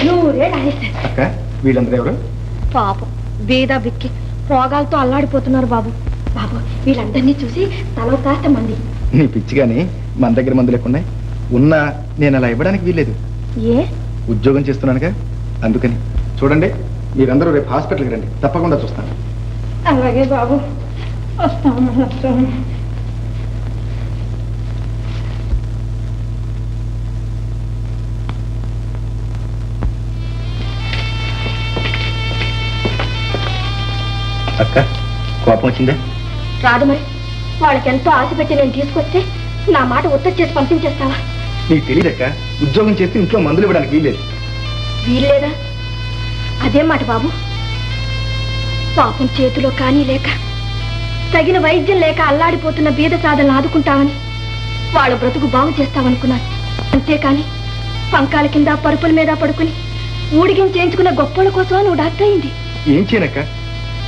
అక్క వీళ్ళందరూ ఎవరు? పాపం బీద బిక్కి రోగాలతో అల్లాడిపోతున్నారు బాబు. బాబు వీళ్ళందరినీ చూసి తల కాస్త మంది. నీ పిచ్చిగాని మన దగ్గర మందులు ఎక్కున్నాయి. ఉన్నా నేను అలా ఇవ్వడానికి వీల్లేదు. ఏ? ఉద్యోగం చేస్తున్నానుగా, అందుకని. చూడండి, మీరందరూ రేపు హాస్పిటల్కి రండి, తప్పకుండా చూస్తాను. అలాగే బాబు, వస్తాము. అక్క కోపం వచ్చిందా? రాదు మరి. వాళ్ళకి ఎంతో ఆశ పెట్టి నేను తీసుకొస్తే నా మాట ఒత్తిడి చేసి పంపించేస్తావా? నీకు తెలియదక్క, ఉద్యోగం చేస్తే ఇంట్లో మందులు ఇవ్వడానికి వీల్లేదు. వీల్లేదా? అదేం మాట బాబు? పాపం చేతిలో కానీ లేక, తగిన వైద్యం లేక అల్లాడిపోతున్న బీద సాధనలు ఆదుకుంటావని, వాళ్ళ బ్రతుకు బాగు చేస్తావనుకున్నాను. అంతేకాని పంకాల కింద పరుపుల మీద పడుకుని ఊడిగిని చేయించుకున్న గొప్పల కోసమా నువ్వు డాక్టర్ అయింది? ఏం చేయనక్క,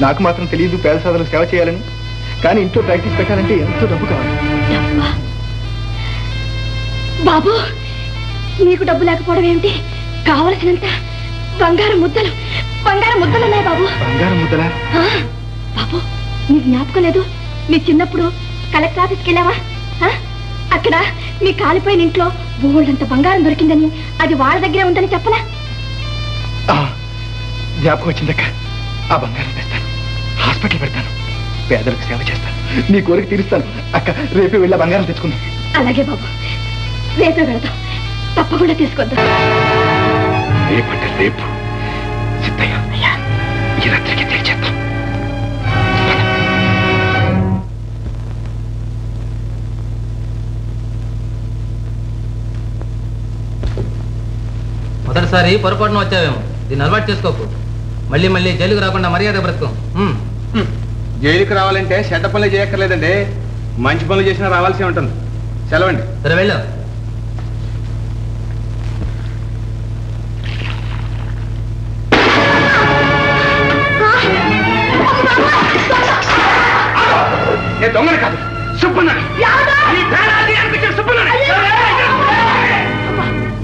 నాకు మాత్రం తెలియదు పేద సాధనలు సేవ చేయాలని. కానీ ఇంట్లో ప్రాక్టీస్ పెట్టాలంటే ఎంతో డబ్బు కావాలి. డబ్బా? బాబు, నీకు డబ్బు లేకపోవడం ఏమిటి? కావలసినంత బంగారం ముద్దలు ఉన్నాయి బాబు. బంగారం ముద్దలా? బాబు, నీ జ్ఞాపకం లేదు? నీ చిన్నప్పుడు కలెక్టర్ ఆఫీస్కి వెళ్ళావా? అక్కడ మీ కాలిపోయిన ఇంట్లో బోల్డంత బంగారం దొరికిందని, అది వాళ్ళ దగ్గరే ఉందని చెప్పనా? జ్ఞాపకం వచ్చిందక్క. ఆ బంగారం తెస్తాను, హాస్పిటల్ పెడతాను, పేదలకు సేవ చేస్తాను, నీ కోరిక తీరుస్తాను. అక్క రేపే వెళ్ళి బంగారం తెచ్చుకుందాం. అలాగే బాబు, రేపే వెళదాం. తప్పకుండా తీసుకొద్దాం. రేపంటే రేపు సిద్ధయ్య, ఈ రాత్రికి తెలిచేద్దాం. మొదటిసారి పొరపాటున వచ్చావేమో, దీన్ని అలవాటు చేసుకోకు. మళ్ళీ మళ్ళీ జైలుకు రాకుండా మర్యాద బ్రతుకు. జైలుకి రావాలంటే చెడ్డ పనులు చేయక్కర్లేదండి, మంచి పనులు చేసినా రావాల్సి ఉంటుంది. సెలవండి. సరే వెళ్ళు. నేను దొంగని కాదు, సుబ్బన్నని.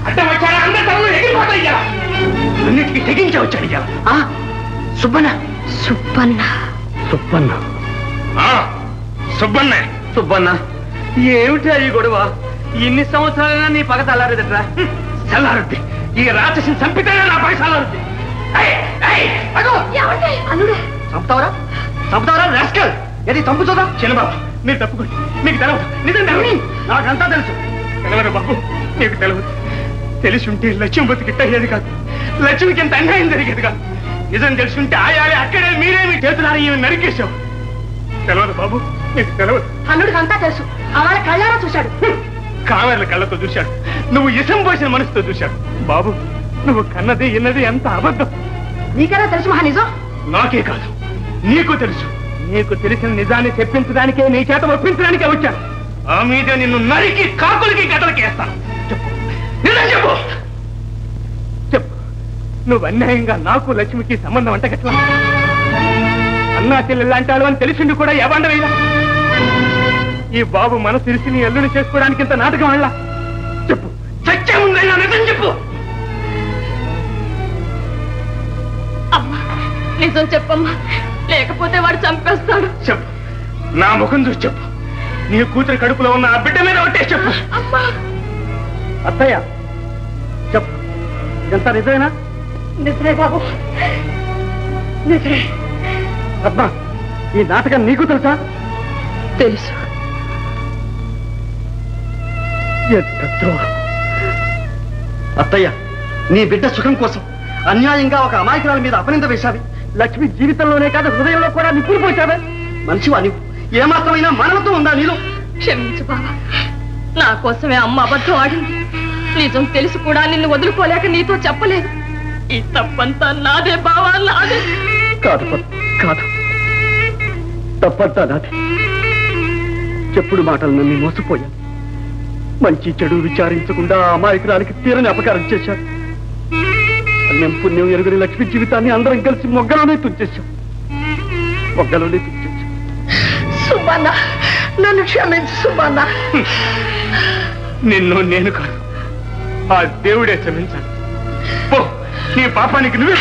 అడ్డం వచ్చారా? అందరి తలలు ఎగిరిపోతాయి. అన్నిటికీ తెగించే వచ్చాడు. సుబ్బన్న సుబ్బన్న సుబ్బన్న సుబ్బన్న సుబ్బన్న ఏమిటా ఈ గొడవ? ఇన్ని సంవత్సరాలైనా నీ పగ చల్లారేదట్రా? చల్లారుద్ది. ఈ రాక్షసిని చంపితేనే నా పగ చల్లారుద్ది. అల్లుడు, చంపుతావరా? చంపుతావరా రాస్కల్? ఏది చంపు చూద్దాం. చిన్నబాబు, మీరు తప్పుకోండి. మీకు తెలవదు. నిజం తెలవదు. నాకంతా తెలుసు. తెలవదు బాబు, నీకు తెలవదు. తెలిసి ఉంటే లక్ష్యం బతికిట్టయ్యేది కాదు, లక్ష్మికి ఎంత అన్యాయం జరిగేది కాదు. నిజం తెలుసుంటే ఆయాలే అక్కడే మీరే మీ చేతులారా ఈమె నరికేశావు. తెలవదు బాబు, నీకు తెలవదు. అల్లుడికి అంతా తెలుసు. వాళ్ళ కళ్ళారా చూశాడు. కామెర్ల కళ్ళతో చూశాడు, నువ్వు ఇసం పోసిన మనసుతో చూశాడు. బాబు, నువ్వు కన్నది ఇన్నది ఎంత అబద్ధం. నీకైనా తెలుసు మహా నిజం. నాకే కాదు, నీకు తెలుసు. నీకు తెలిసిన నిజాన్ని చెప్పించడానికే, నీ చేత ఒప్పించడానికే వచ్చాను. ఆ మీద నిన్ను నరికి కాకులకి గదలకి వేస్తాను. చెప్పు, నిజం చెప్పు. చెప్పు, నువ్వు అన్యాయంగా నాకు లక్ష్మికి సంబంధం అంటగట్లా? అన్నా చెల్లెళ్ళంటాడు అని తెలిసిండు కూడా ఏవండవేలా? ఈ బాబు మనసు తెలిసి నీ అల్లుని చేసుకోవడానికి ఇంత నాటకం వల్ల? చెప్పు, చచ్చే ఉందైనా నిజం చెప్పు. అమ్మా, నిజం చెప్పమ్మా, లేకపోతే వాడు చంపేస్తాడు. చెప్పు, నా ముఖం చూసి చెప్పు. నీ కూతురు కడుపులో ఉన్న ఆ బిడ్డ మీద ఒట్టేసి చెప్పు. అత్తయ్య చెప్పు, ఎంత నిజమేనా? నిజమే బాబు, నిజమే. పద్మ, ఈ నాటకం నీకు తెలుసా? తెలుసు. ఎంత ద్రోహం! అత్తయ్య, నీ బిడ్డ సుఖం కోసం అన్యాయంగా ఒక అమాయకురాల మీద అపనింద వేశావి. లక్ష్మి జీవితంలోనే కాదు, హృదయంలో కూడా నిప్పులు పోశావే. మనిషివా నీవు? ఏమాత్రమైనా మానవత్వం ఉందా నీలో? క్షమించు బాబా, నా కోసమే అమ్మ అబద్ధం ఆడింది. నిజం తెలుసు కూడా నిన్ను వదులుకోలేక నీతో చెప్పలేదు. ఈ తప్పంతా నాదే బావా, నాదే. కాదు కాదు, తప్పంతా నాదే. చెప్పుడు మాటలు నన్ను మోసపోయాను. మంచి చెడు విచారించకుండా అమాయకురానికి తీరని అపకారం చేశాను. అన్యం పుణ్యం ఎరుగుని లక్ష్మి జీవితాన్ని అందరం కలిసి మొగ్గలోనే తుంచేశాం. సుబ్బన్న, నన్ను క్షమించు సుబ్బన్న. నిన్ను నేను కాదు, ఆ దేవుడే క్షమించాలి. నీ పాపానికి నువ్వే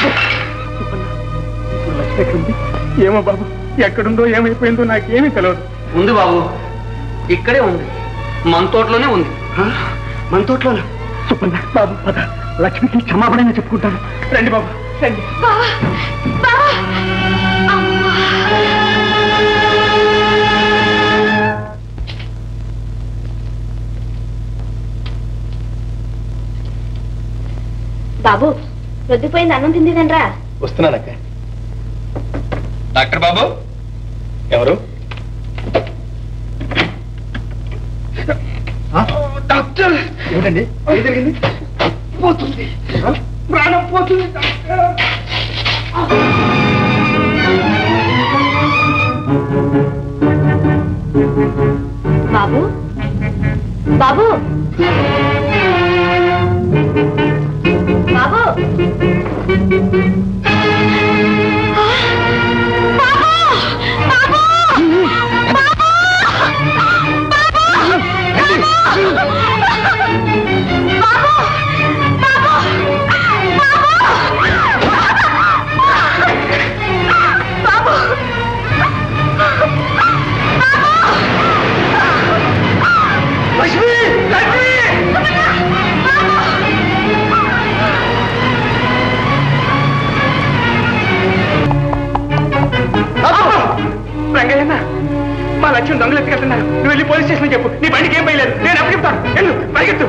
లక్ష్మి ఎక్కడుంది? ఏమో బాబు, ఎక్కడుందో ఏమైపోయిందో నాకేమీ తెలియదు. ఉంది బాబు, ఇక్కడే ఉంది, మన తోటలోనే ఉంది. మన తోటలోనా? సుబ్బన్న బాబు పద, లక్ష్మికి క్షమాపణ చెప్పుకుంటాను. రండి బాబు రండి. బాబు రొద్దిపోయింది, అన్నం తిందిదండ్రా. వస్తున్నానక్క. డాక్టర్ బాబు ఎవరు? డాక్టర్ ఏమిటండి, ఏం జరిగింది? పోతుంది, ప్రాణం పోతుంది డాక్టర్. బాబు బాబు బాబు రంగయ్యన్న, మా లక్ష్యం దొంగలు ఎత్తుకెళ్తున్నారు. నువ్వు వెళ్ళి పోలీస్ స్టేషన్ చెప్పు. నీ బండికి ఏం పోయలేదు, నేను అప్పచెప్తాను. వెళ్ళు, పరిగెత్తు.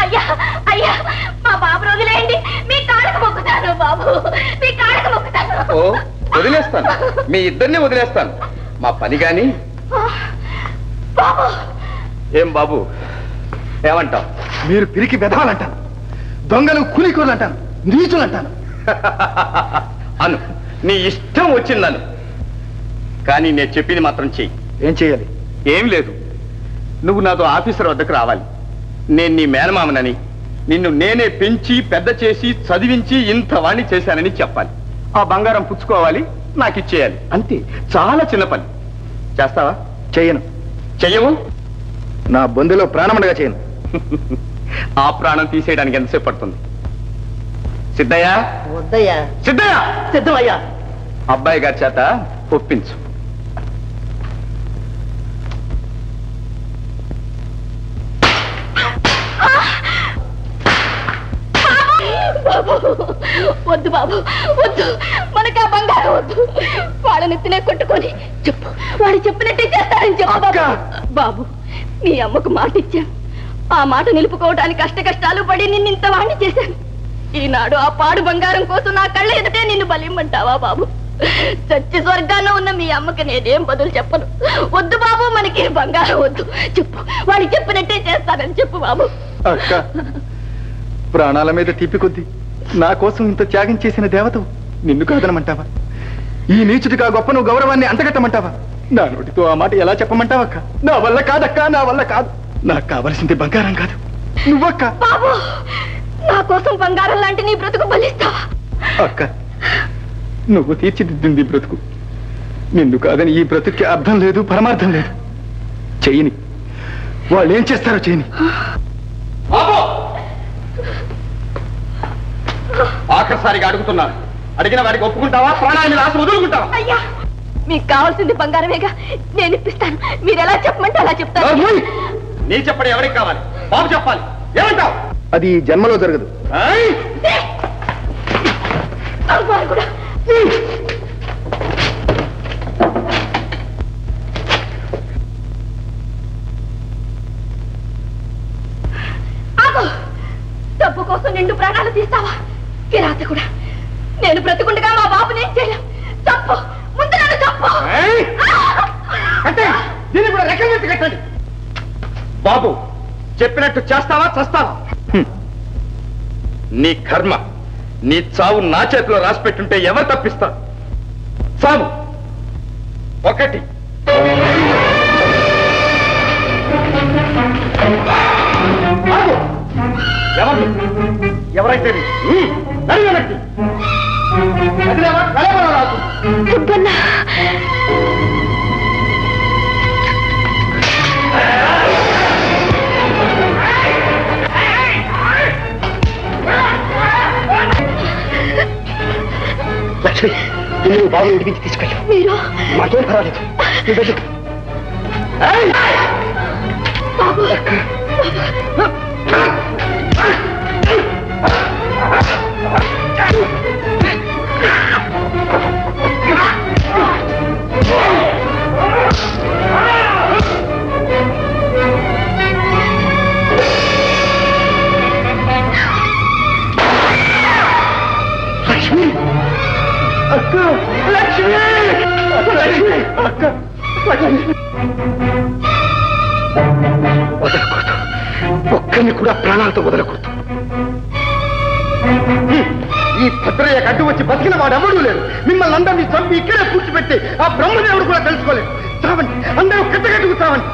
అయ్యా అయ్యా, మా బాబు రోజులేండి, మీ కాళ్ళకు మొక్కుతాను బాబు, మీ కాళ్ళకు మొక్కుతాను. ఓ వదిలేస్తాను, మీ ఇద్దరిని వదిలేస్తాను. మా పని గాని. బాబు ఏం బాబు, ఏమంటావు? మీరు పిరికి బెదవాలంటాను, దొంగలు కూలికూరలు అంటాను, నీచులు అంటాను. అను, నీ ఇష్టం వచ్చిందను, కానీ నేను చెప్పింది మాత్రం చెయ్యి. ఏం చేయాలి? ఏం లేదు, నువ్వు నాతో ఆఫీసర్ వద్దకు రావాలి. నేను నీ మేనమామనని, నిన్ను నేనే పెంచి పెద్ద చేసి చదివించి ఇంత వాణ్ణి చేశానని చెప్పాలి. ఆ బంగారం పుచ్చుకోవాలి, నాకు ఇచ్చేయాలి. అంతే, చాలా చిన్న పని. చేస్తావా? చెయ్యను. చెయ్యవు? నా బొందులో ప్రాణముండగా చేయను. ఆ ప్రాణం తీసేయడానికి ఎంతసేపు పడుతుంది? సిద్ధయ్య, వద్దయ్యా. సిద్ధయ్య, సిద్ధమయ్యా. అబ్బాయి గారి చేత ఒప్పించు. వద్దు బాబు వద్దు, మనకు ఆ బంగారం వద్దు. వాళ్ళని తినే కొట్టుకొని చెప్పు, వాడు చెప్పినట్టే చేస్తారని చెప్పు బాబు. బాబు, నీ అమ్మకు మాట ఇచ్చాను, ఆ మాట నిలుపుకోవడానికి కష్టాలు పడి నిన్ను ఇంత వాణ్ణి చేశాను. ఈనాడు ఆ పాడు బంగారం కోసం నా కళ్ళ ఎదుటే నిన్ను బలిమ్మంటావా బాబు? చచ్చి స్వర్గాల్లో ఉన్న మీ అమ్మకి నేనేం బదులు చెప్పను. వద్దు బాబు, మనకి బంగారం వద్దు. చెప్పు, వాడు చెప్పినట్టే చేస్తానని చెప్పు బాబు. అక్క, ప్రాణాల మీద తీపి కొద్ది నా కోసం ఇంత త్యాగం చేసిన దేవతవు నిన్ను కాదనమంటావా? ఈ నీచుడిగా గొప్ప నువ్వు గౌరవాన్ని అంటగట్టమంటావా? నా నోటితో ఆ మాట ఎలా చెప్పమంటావక్క? నా వల్ల కాదక్క, నా వల్ల కాదు. నాకు కావలసింది బంగారం కాదు, నువ్వక్క. బాబు, నా కోసం బంగారం లాంటి నీ బ్రతుకు బలిస్తావా? అక్క, నువ్వు తీర్చిదిద్దింది బ్రతుకు. నిన్ను కాదని ఈ బ్రతుక్కి అర్థం లేదు, పరమార్థం లేదు. చెయ్యని, వాళ్ళు ఏం చేస్తారో చేయని. ఆఖరిసారిగా అడుగుతున్నాను, అడిగిన వాడికి ఒప్పుకుంటావా? ప్రాణాన్ని రాసి వదులుకుంటావా? అయ్యా, మీకు కావాల్సింది బంగారమేగా, నేను ఇప్పిస్తాను. మీరు ఎలా చెప్పమంటే అలా చెప్తాను. నీ చెప్పడం ఎవరికి కావాలి? బాబు చెప్పాలి. ఏమంటావు? అది జన్మలో జరగదు. కూడా డబ్బు కోసం నిండు ప్రాణాలు తీస్తావా? కిరాతకుడా, నేను బ్రతుకుండగా మా బాబుని ఏం చేయలేం. తప్పు, ముందు నన్ను తప్పు. దీన్ని కూడా రెక్కలెత్తి కట్టండి. బాబు చెప్పినట్టు చేస్తావా, చస్తావా? నీ కర్మ. నీ చావు నా చేతిలో రాసి పెట్టుంటే ఎవరు తప్పిస్తారు? చావు ఒకటి. ఎవరైతే లక్ష్మి, నువ్వు బాబు ఇంటికి తీసుకెళ్ళు. మీరు మాకేం పర్వాలేదు. లక్ష్మి, అక్క, లక్ష్మి, లక్ష్మి, అక్క, వదలకూడదు. ఒక్కరిని కూడా ప్రాణాలతో వదలకూడదు. ఈ భద్రయ్య అడ్డు వచ్చి బతికిన వాడు ఎవడూ లేరు. మిమ్మల్ని అందరినీ చంపి ఇక్కడే పూడ్చిపెట్టి ఆ బ్రహ్మదేవుడు కూడా తెలుసుకోలేదు. చావండి, అందరూ కట్టగట్టుకు చావండి.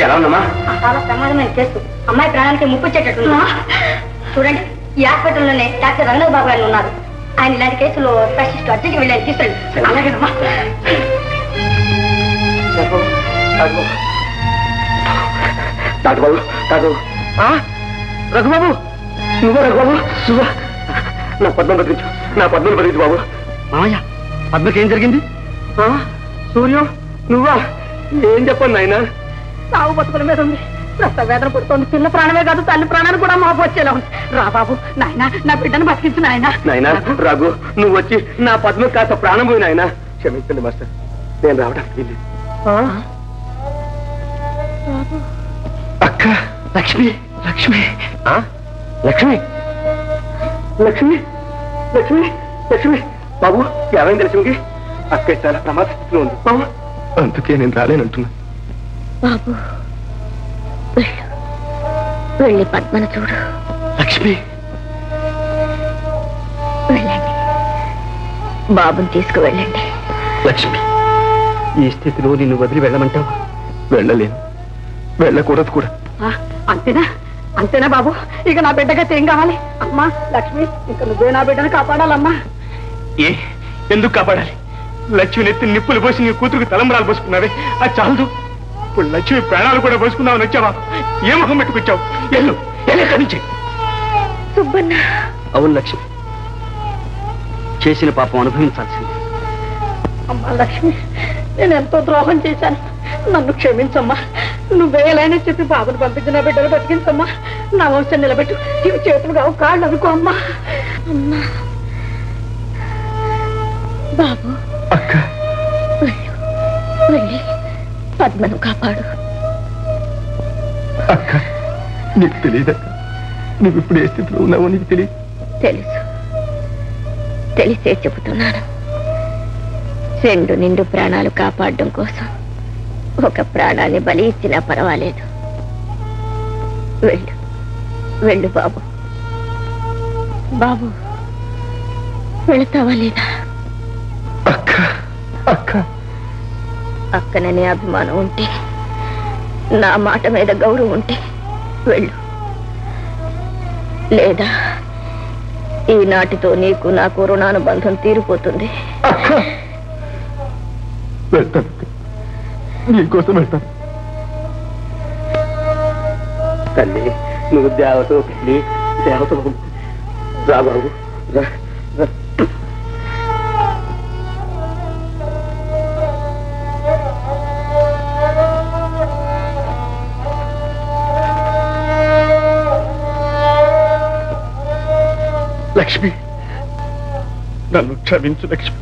ఎలా ఉందమ్మా? చాలా ప్రమాదమైన కేసు. అమ్మాయి ప్రాణానికి ముప్పు వచ్చేటట్టు. చూడండి, ఈ హాస్పిటల్లోనే డాక్టర్ రంగనాథ్ బాబు గారు ఉన్నారు. ఆయన ఇలాంటి కేసులో స్పెషలిస్ట్ అర్జెంట్కి వెళ్ళాలి. తీసుకెళ్ళి. అలాగేనమ్మా. డాక్టర్ బాబు, డాక్టర్ రఘుబాబు, నువ్వా రఘుబాబు? నువ్వా? నా పద్మను బతికించు, నా పద్మను బతికించు బాబు. మామయ్య, పద్మకి ఏం జరిగింది? సూర్యం, నువ్వా? ఏం చెప్పండి నాయన? సాగు బతుకుల మీద ఉంది. ప్రసవ వేదన పుడుతోంది. పిల్ల ప్రాణమే కాదు, తల్లి ప్రాణాన్ని కూడా మాపు వచ్చేలా ఉంది. రా బాబు, నాయన, నా బిడ్డను బతికించు నాయన. నాయన రఘు, నువ్వు వచ్చి నా పద్మ కాస్త ప్రాణం పోయి నాయన. క్షమించండి మాస్టర్, నేను రావడానికి వెళ్ళి. అక్క, లక్ష్మి, లక్ష్మి, లక్ష్మి, లక్ష్మి, లక్ష్మి, లక్ష్మి. బాబు, ఏమైంది లక్ష్మికి? అక్క చాలా ప్రమాద స్థితిలో ఉంది బాబు. అందుకే నేను రాలేనంటున్నా. బాబు, వెళ్ళి పద్మను చూడు. లక్ష్మి, వెళ్ళండి, బాబుని తీసుకువెళ్ళండి. లక్ష్మి, ఈ స్థితిలో నిన్ను వదిలి వెళ్ళమంటావా? వెళ్ళలేను, వెళ్ళకూడదు కూడా. అంతేనా? అంతేనా బాబు? ఇక నా బిడ్డగా ఏం కావాలి? అమ్మా లక్ష్మి, ఇక నువ్వే నా బిడ్డను కాపాడాలమ్మా. ఎందుకు కాపాడాలి? లక్ష్మిని ఎత్తి నిప్పులు పోసి నీ కూతురికి తలంబరాలు పోసుకున్నావే, అది చాలదు. ఇప్పుడు లక్ష్మి ప్రాణాలు కూడా పోసుకున్నావని వచ్చావా? ఏ ముఖం పెట్టుకొచ్చావు? ఎల్లు, ఎక్కడి నుంచి? సుబ్బన్న. అవును లక్ష్మి, చేసిన పాపం అనుభవించాల్సింది. అమ్మా లక్ష్మి, నేను ఎంతో ద్రోహం చేశాను. నన్ను క్షమించమ్మా. నువ్వేలైనా చెప్పి బాబుని పంపించిన బిడ్డలు బతికించమ్మా. నా వంశం నిలబెట్టు. ఇవి చేతులు కావు, కాళ్ళు అనుకో అమ్మా. అమ్మా బాబు, అక్క, వెళ్ళి పద్మను కాపాడు. అక్క, నీకు తెలియదక్క, నువ్వు ఇప్పుడు ఏ స్థితిలో ఉన్నావో నీకు తెలియదు. తెలుసు, తెలిసే చెబుతున్నాను. రెండు నిండు ప్రాణాలు కాపాడడం కోసం ఒక ప్రాణాన్ని బలి ఇచ్చినా పర్వాలేదు. వెళ్ళు, వెళ్ళు బాబు. బాబు, వెళతావా లేదా? అక్క, అక్క, అక్కననే అభిమానం ఉంటే, నా మాట మీద గౌరవం ఉంటే వెళ్ళు. లేదా ఈనాటితో నీకు నాకు రుణానుబంధం తీరిపోతుంది. వెళ్తాను, నీకోసం వెళ్తాను. తల్లి, నువ్వు దేవతో పెళ్ళి, దేవతో రా బాబు, రా. లక్ష్మి, నన్ను క్షమించు లక్ష్మి.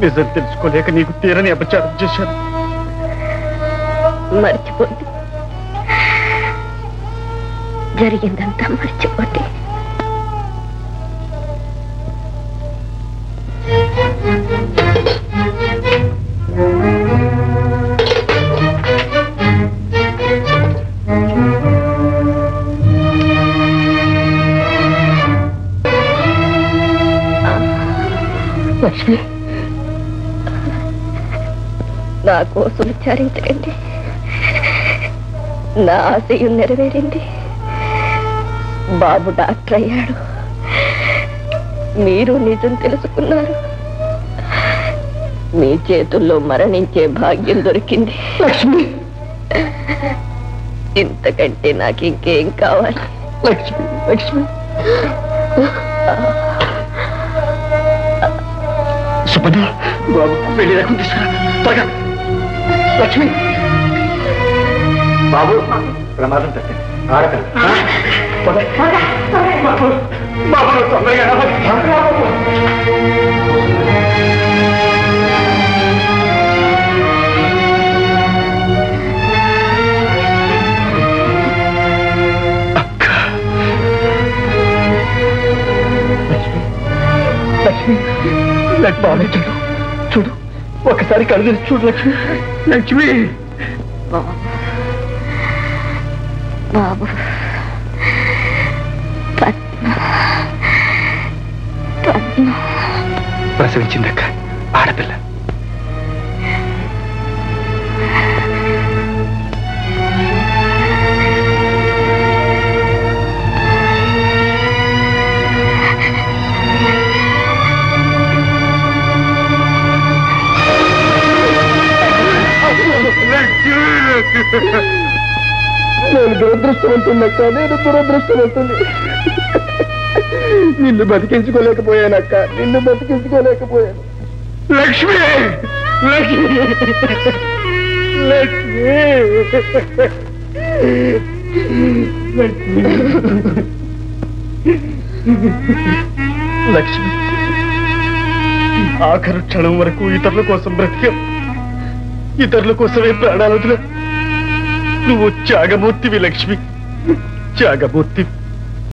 నిజం తెలుసుకోలేక నీకు తీరని అపచారం చేశాను. మర్చిపోండి, జరిగిందంతా మర్చిపోండి. లక్ష్మి, నా కోసం విచారించకండి. నా ఆశయం నెరవేరింది. బాబు డాక్టర్ అయ్యాడు. మీరు నిజం తెలుసుకున్నారు. మీ చేతుల్లో మరణించే భాగ్యం దొరికింది. లక్ష్మి, ఇంతకంటే నాకు ఇంకేం కావాలి? లక్ష్మి, లక్ష్మి. సుపద, బాబు వెళ్ళి రకం తీసుకురా త్వరగా. లక్ష్మి, బాబు ప్రమాదం తప్పింది. ఆడకండి. బాబు, బాబు తొందరగా లక్ష్మి, బాబు చూడు చూడు, ఒకసారి కళ్ళు తెరిచి చూడు లక్ష్మి. లక్ష్మి, బాబు ప్రసవించిందక్క, ఆడపిల్ల. నేను దురదృష్టవంతున్నక్క, నేను దురదృష్టవంతుని. నిన్ను బతికించుకోలేకపోయానక్క, నిన్ను బతికించుకోలేకపోయాను. లక్ష్మి, లక్ష్మి, లక్ష్మి, లక్ష్మి. ఆఖరు క్షణం వరకు ఇతరుల కోసం బ్రతికాం, ఇతరుల కోసమే ప్రాణాలు వదిలా. నువ్వు త్యాగమూర్తివి లక్ష్మి, త్యాగమూర్తివి.